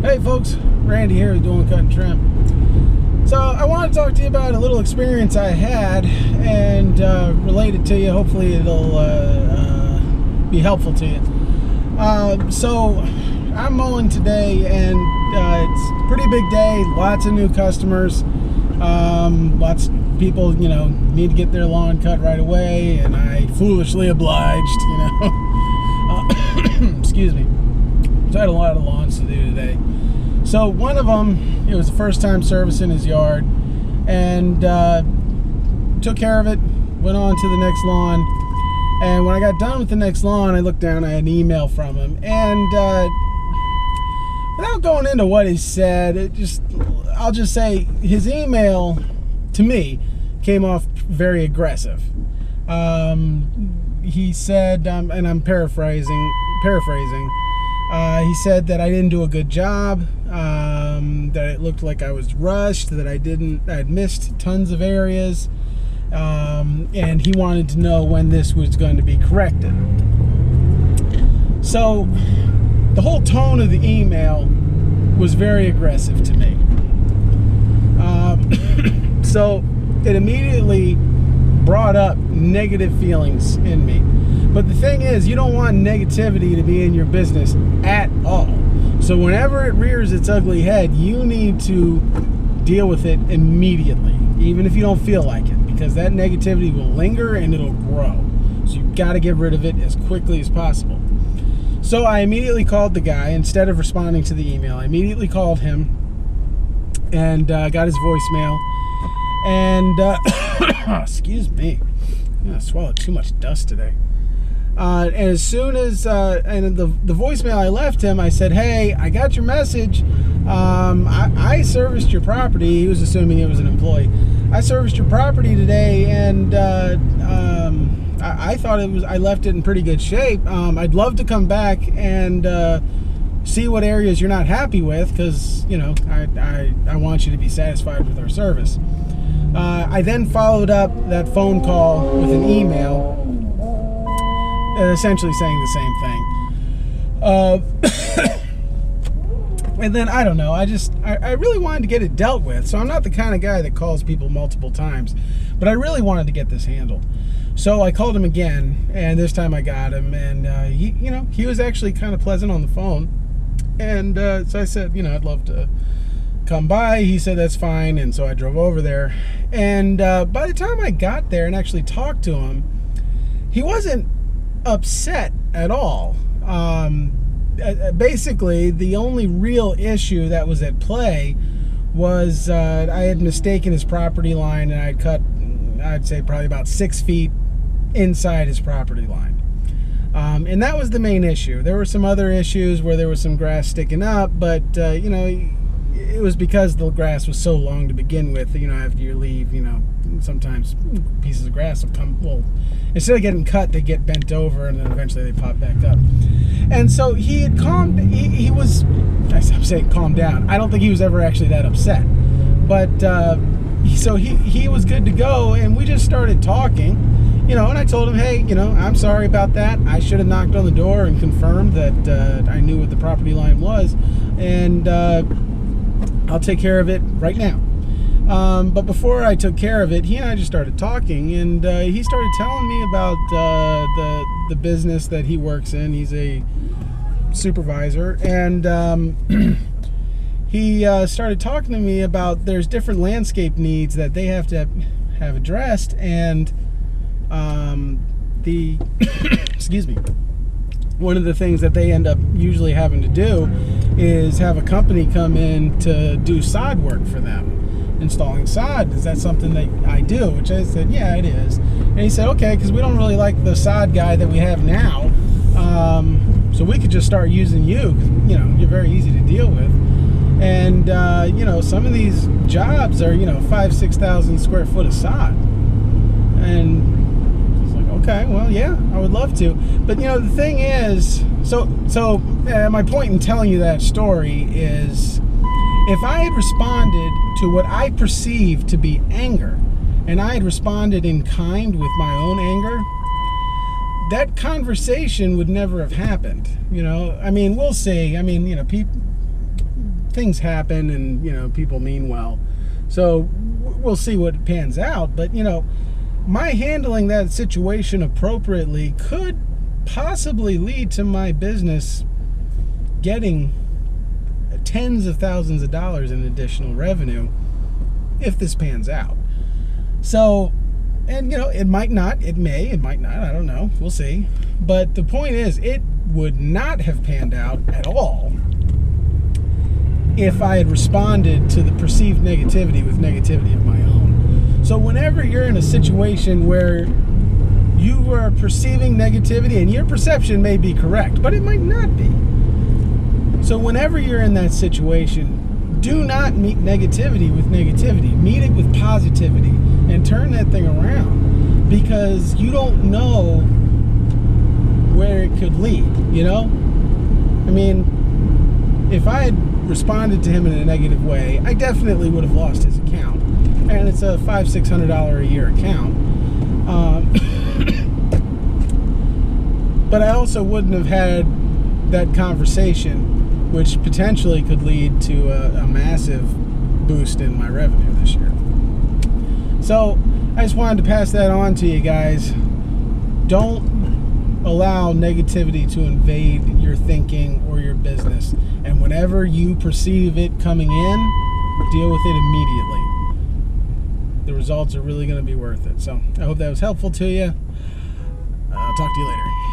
Hey folks, Randy here with Dulin Cut Trim. So I want to talk to you about a little experience I had and relate it to you. Hopefully it'll be helpful to you. So I'm mowing today and it's a pretty big day, lots of new customers, lots of people, need to get their lawn cut right away, and I foolishly obliged, excuse me. So I had a lot of lawns to do today. So one of them, it was the first time servicing his yard, and took care of it, went on to the next lawn. And when I got done with the next lawn, I looked down, I had an email from him. And without going into what he said, I'll just say his email to me came off very aggressive. He said, and I'm paraphrasing, he said that I didn't do a good job, that it looked like I was rushed, that I had missed tons of areas, and he wanted to know when this was going to be corrected. So the whole tone of the email was very aggressive to me. So it immediately brought up negative feelings in me. But the thing is, you don't want negativity to be in your business at all. So whenever it rears its ugly head, you need to deal with it immediately, even if you don't feel like it, because that negativity will linger and it'll grow. So you've got to get rid of it as quickly as possible. So I immediately called the guy. Instead of responding to the email, I immediately called him and got his voicemail. And excuse me, I swallowed too much dust today. And as soon as and the voicemail I left him, I said, "Hey, I got your message. I serviced your property." He was assuming it was an employee. "I serviced your property today, and I thought I left it in pretty good shape. I'd love to come back and see what areas you're not happy with, because I want you to be satisfied with our service." I then followed up that phone call with an email, essentially saying the same thing. And then, I don't know, I really wanted to get it dealt with. So I'm not the kind of guy that calls people multiple times, but I really wanted to get this handled. So I called him again, and this time I got him, and he was actually kind of pleasant on the phone. And so I said, I'd love to come by. He said that's fine, and so I drove over there. And by the time I got there and actually talked to him, he wasn't upset at all. Basically, the only real issue that was at play was I had mistaken his property line, and I'd cut, I'd say, probably about 6 feet inside his property line. And that was the main issue. There were some other issues where there was some grass sticking up, but it was because the grass was so long to begin with. After you leave, sometimes pieces of grass will come, well, instead of getting cut, they get bent over, and then eventually they pop back up. And so he had he was, I'm saying calm down. I don't think he was ever actually that upset. But so he was good to go, and we just started talking, and I told him, hey, I'm sorry about that. I should have knocked on the door and confirmed that I knew what the property line was, and I'll take care of it right now. But before I took care of it, he and I just started talking, and he started telling me about the business that he works in. He's a supervisor, and he started talking to me about there's different landscape needs that they have to have addressed, and excuse me, one of the things that they end up usually having to do is have a company come in to do sod work for them, installing sod. Is that something that I do? Which I said, yeah, it is. And he said, okay, because we don't really like the sod guy that we have now, so we could just start using you, because you're very easy to deal with. And some of these jobs are 5,000-6,000 square foot of sod. And okay, well, yeah, I would love to. But, the thing is, my point in telling you that story is, if I had responded to what I perceived to be anger, and I had responded in kind with my own anger, that conversation would never have happened. We'll see. People, things happen, and you know, people mean well. So we'll see what pans out. But you know, my handling that situation appropriately could possibly lead to my business getting tens of thousands of dollars in additional revenue if this pans out. So, and you know, it might not, it may, it might not, I don't know, we'll see. But the point is, it would not have panned out at all if I had responded to the perceived negativity with negativity of my own. So whenever you're in a situation where you are perceiving negativity, and your perception may be correct, but it might not be. So whenever you're in that situation, do not meet negativity with negativity. Meet it with positivity and turn that thing around, because you don't know where it could lead, you know? I mean, if I had responded to him in a negative way, I definitely would have lost his account. And it's a $500-600 a year account. But I also wouldn't have had that conversation, which potentially could lead to a massive boost in my revenue this year. So I just wanted to pass that on to you guys. Don't allow negativity to invade your thinking or your business. And whenever you perceive it coming in, deal with it immediately. The results are really going to be worth it. So I hope that was helpful to you. I'll talk to you later.